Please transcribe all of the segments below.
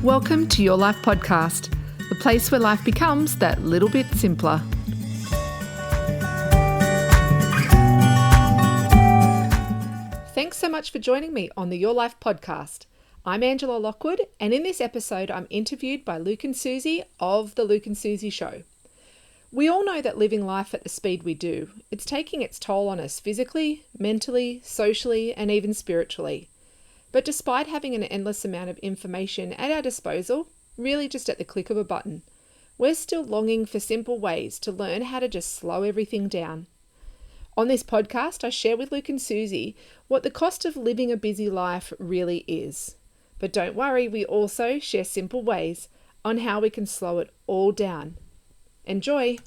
Welcome to Your Life Podcast, the place where life becomes that little bit simpler. Thanks so much for joining me on the Your Life Podcast. I'm Angela Lockwood, and in this episode, I'm interviewed by Luke and Susie of The Luke and Susie Show. We all know that living life at the speed we do, it's taking its toll on us physically, mentally, socially, and even spiritually. But despite having an endless amount of information at our disposal, really just at the click of a button, we're still longing for simple ways to learn how to just slow everything down. On this podcast, I share with Luke and Susie what the cost of living a busy life really is. But don't worry, we also share simple ways on how we can slow it all down. Enjoy!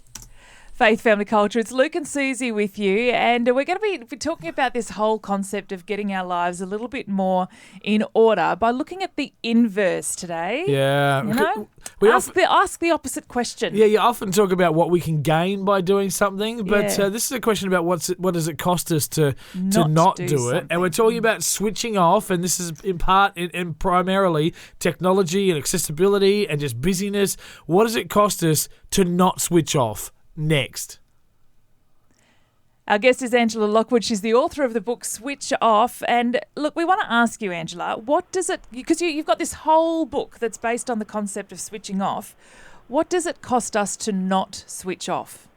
Faith, Family, Culture. It's Luke and Susie with you, and we're going to be talking about this whole concept of getting our lives a little bit more in order by looking at the inverse today. Yeah. You know? Ask the opposite question. Yeah, you often talk about what we can gain by doing something, but this is a question about what does it cost us to not do it. And we're talking about switching off, and this is in part and primarily technology and accessibility and just busyness. What does it cost us to not switch off? Next. Our guest is Angela Lockwood. She's the author of the book Switch Off. And look, we want to ask you, Angela, what does it, because you've got this whole book that's based on the concept of switching off. What does it cost us to not switch off?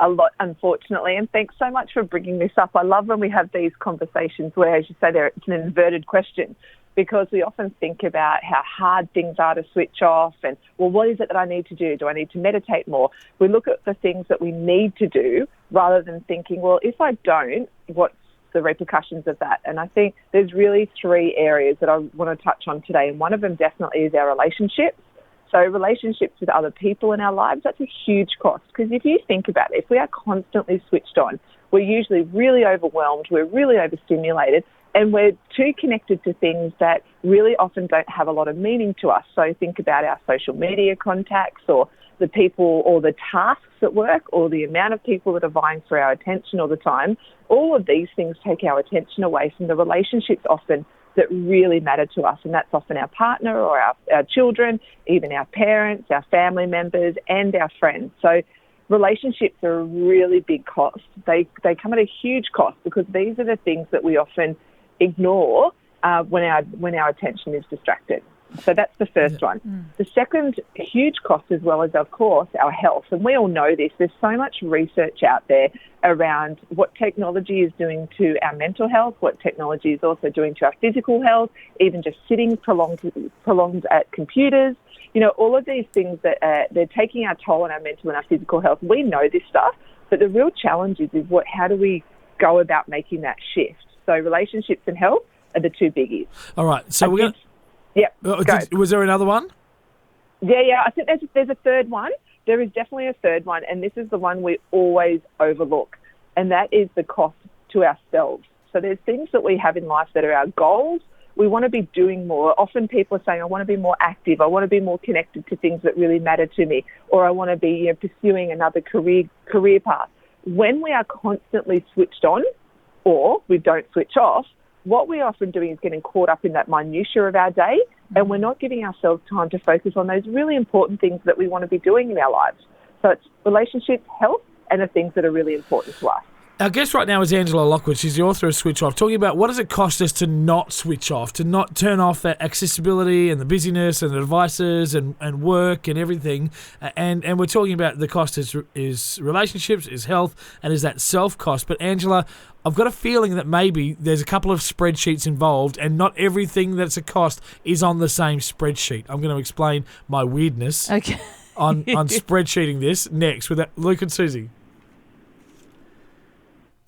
A lot, unfortunately, and thanks so much for bringing this up. I love when we have these conversations where, as you say, it's an inverted question, because we often think about how hard things are to switch off and, well, what is it that I need to do? Do I need to meditate more? We look at the things that we need to do rather than thinking, well, if I don't, what's the repercussions of that? And I think there's really three areas that I want to touch on today, and one of them definitely is our relationships. So relationships with other people in our lives, that's a huge cost, because if you think about it, if we are constantly switched on, we're usually really overwhelmed, we're really overstimulated, and we're too connected to things that really often don't have a lot of meaning to us. So think about our social media contacts, or the people or the tasks at work, or the amount of people that are vying for our attention all the time. All of these things take our attention away from the relationships often that really matter to us, and that's often our partner or our children, even our parents, our family members, and our friends. So relationships are a really big cost. They come at a huge cost, because these are the things that we often ignore when our attention is distracted. So that's the first one. The second huge cost as well is, of course, our health. And we all know this. There's so much research out there around what technology is doing to our mental health, what technology is also doing to our physical health, even just sitting prolonged at computers. You know, all of these things that they're taking our toll on our mental and our physical health. We know this stuff, but the real challenge is how do we go about making that shift? So relationships and health are the two biggies. All right. So we're going to... Yeah. Was there another one? Yeah. I think there's a third one. There is definitely a third one, and this is the one we always overlook, and that is the cost to ourselves. So there's things that we have in life that are our goals. We want to be doing more. Often people are saying, I want to be more active. I want to be more connected to things that really matter to me, or I want to be pursuing another career path. When we are constantly switched on, or we don't switch off, what we're often doing is getting caught up in that minutiae of our day, and we're not giving ourselves time to focus on those really important things that we want to be doing in our lives. So it's relationships, health, and the things that are really important to us. Our guest right now is Angela Lockwood. She's the author of Switch Off, talking about what does it cost us to not switch off, to not turn off that accessibility and the busyness and the devices and work and everything. And we're talking about the cost is relationships, is health, and is that self-cost. But Angela, I've got a feeling that maybe there's a couple of spreadsheets involved, and not everything that's a cost is on the same spreadsheet. I'm going to explain my weirdness on spreadsheeting this next with Luke and Susie.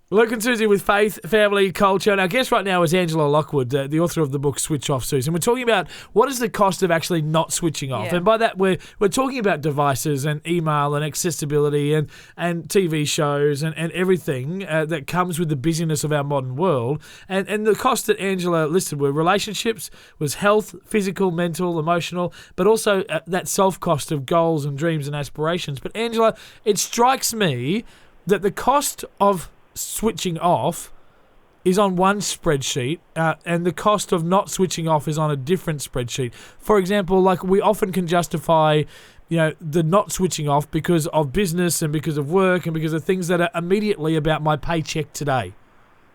Luke and Susie with Faith, Family, Culture. And our guest right now is Angela Lockwood, the author of the book Switch Off, Susie. And we're talking about what is the cost of actually not switching off. Yeah. And by that, we're talking about devices and email and accessibility and TV shows and everything that comes with the busyness of our modern world. And the cost that Angela listed were relationships, was health, physical, mental, emotional, but also that self-cost of goals and dreams and aspirations. But Angela, it strikes me that the cost of switching off is on one spreadsheet, and the cost of not switching off is on a different spreadsheet. For example, like we often can justify, the not switching off because of business and because of work and because of things that are immediately about my paycheck today,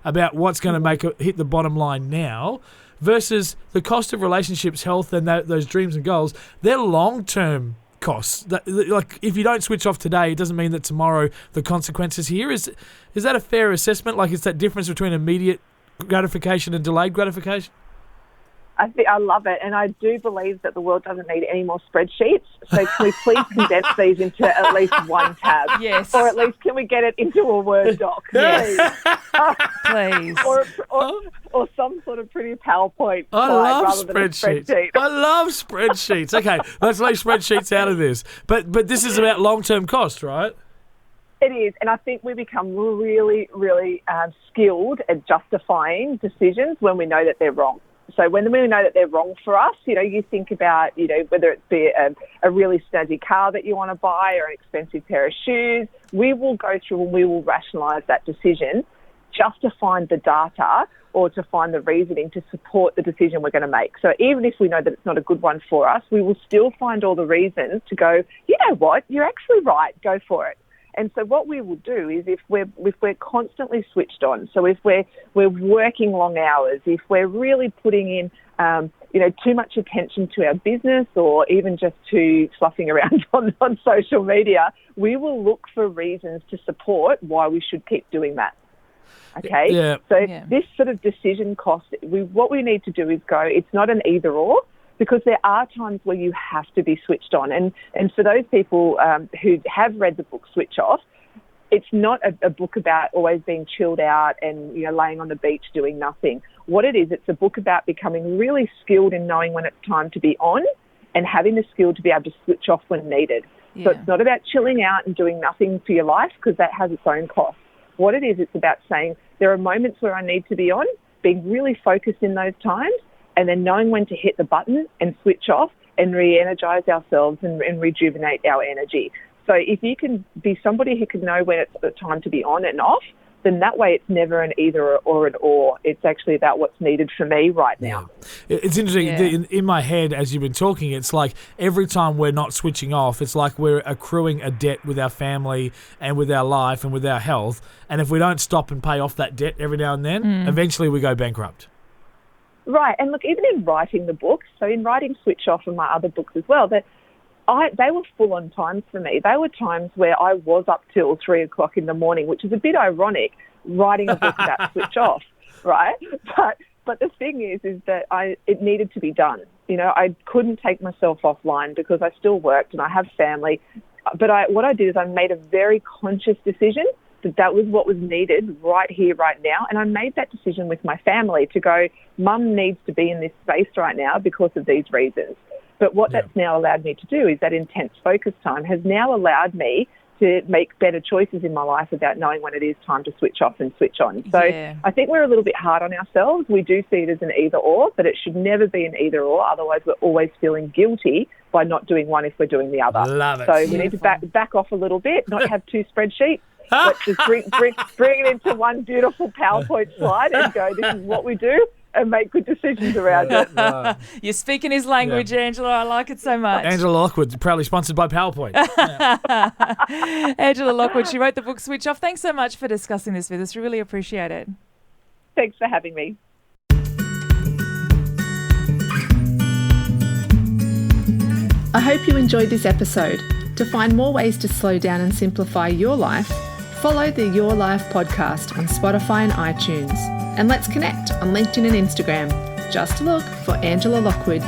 about what's going to hit the bottom line now, versus the cost of relationships, health, and those dreams and goals. They're long-term costs. Like if you don't switch off today, it doesn't mean that tomorrow the consequences here. Is that a fair assessment? Like it's that difference between immediate gratification and delayed gratification? I love it, and I do believe that the world doesn't need any more spreadsheets. So can we please condense these into at least one tab? Yes. Or at least can we get it into a Word doc? Yes. Please. Or some sort of pretty PowerPoint I slide love rather than a spreadsheets. spreadsheet. I love spreadsheets. Okay, let's leave spreadsheets out of this. But this is about long-term cost, right? It is, and I think we become really, really skilled at justifying decisions when we know that they're wrong. So when we know that they're wrong for us, you think about, whether it be a really snazzy car that you want to buy or an expensive pair of shoes, we will go through and we will rationalise that decision just to find the data or to find the reasoning to support the decision we're going to make. So even if we know that it's not a good one for us, we will still find all the reasons to go, you know what, you're actually right, go for it. And so what we will do is if we're constantly switched on, so if we're working long hours, if we're really putting in too much attention to our business or even just to fluffing around on social media, we will look for reasons to support why we should keep doing that. Okay? Yeah. So this sort of decision cost, what we need to do is go, it's not an either or, because there are times where you have to be switched on. And for those people who have read the book Switch Off, it's not a book about always being chilled out and laying on the beach doing nothing. What it is, it's a book about becoming really skilled in knowing when it's time to be on and having the skill to be able to switch off when needed. Yeah. So it's not about chilling out and doing nothing for your life, because that has its own cost. What it is, it's about saying there are moments where I need to be on, being really focused in those times, and then knowing when to hit the button and switch off and re-energise ourselves and rejuvenate our energy. So if you can be somebody who can know when it's the time to be on and off, then that way it's never an either or an or. It's actually about what's needed for me right now. Yeah. It's interesting. Yeah. In my head, as you've been talking, it's like every time we're not switching off, it's like we're accruing a debt with our family and with our life and with our health. And if we don't stop and pay off that debt every now and then, eventually we go bankrupt. Right, and look, even in writing the book, so in writing Switch Off and my other books as well, they were full-on times for me. They were times where I was up till 3 o'clock in the morning, which is a bit ironic, writing a book about Switch Off, right? But the thing is that it needed to be done. I couldn't take myself offline because I still worked and I have family. But what I did is I made a very conscious decision that was what was needed right here, right now. And I made that decision with my family to go, Mum needs to be in this space right now because of these reasons. But what that's now allowed me to do is that intense focus time has now allowed me to make better choices in my life about knowing when it is time to switch off and switch on. So I think we're a little bit hard on ourselves. We do see it as an either or, but it should never be an either or. Otherwise, we're always feeling guilty by not doing one if we're doing the other. Love it. So we need to back off a little bit, not have two spreadsheets. Let's just bring it into one beautiful PowerPoint slide and go, this is what we do, and make good decisions around it. You're speaking his language, Angela. I like it so much. Angela Lockwood, proudly sponsored by PowerPoint. Angela Lockwood, she wrote the book Switch Off. Thanks so much for discussing this with us. We really appreciate it. Thanks for having me. I hope you enjoyed this episode. To find more ways to slow down and simplify your life, follow the Your Life podcast on Spotify and iTunes. And let's connect on LinkedIn and Instagram. Just look for Angela Lockwood.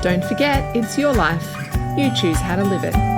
Don't forget, it's your life. You choose how to live it.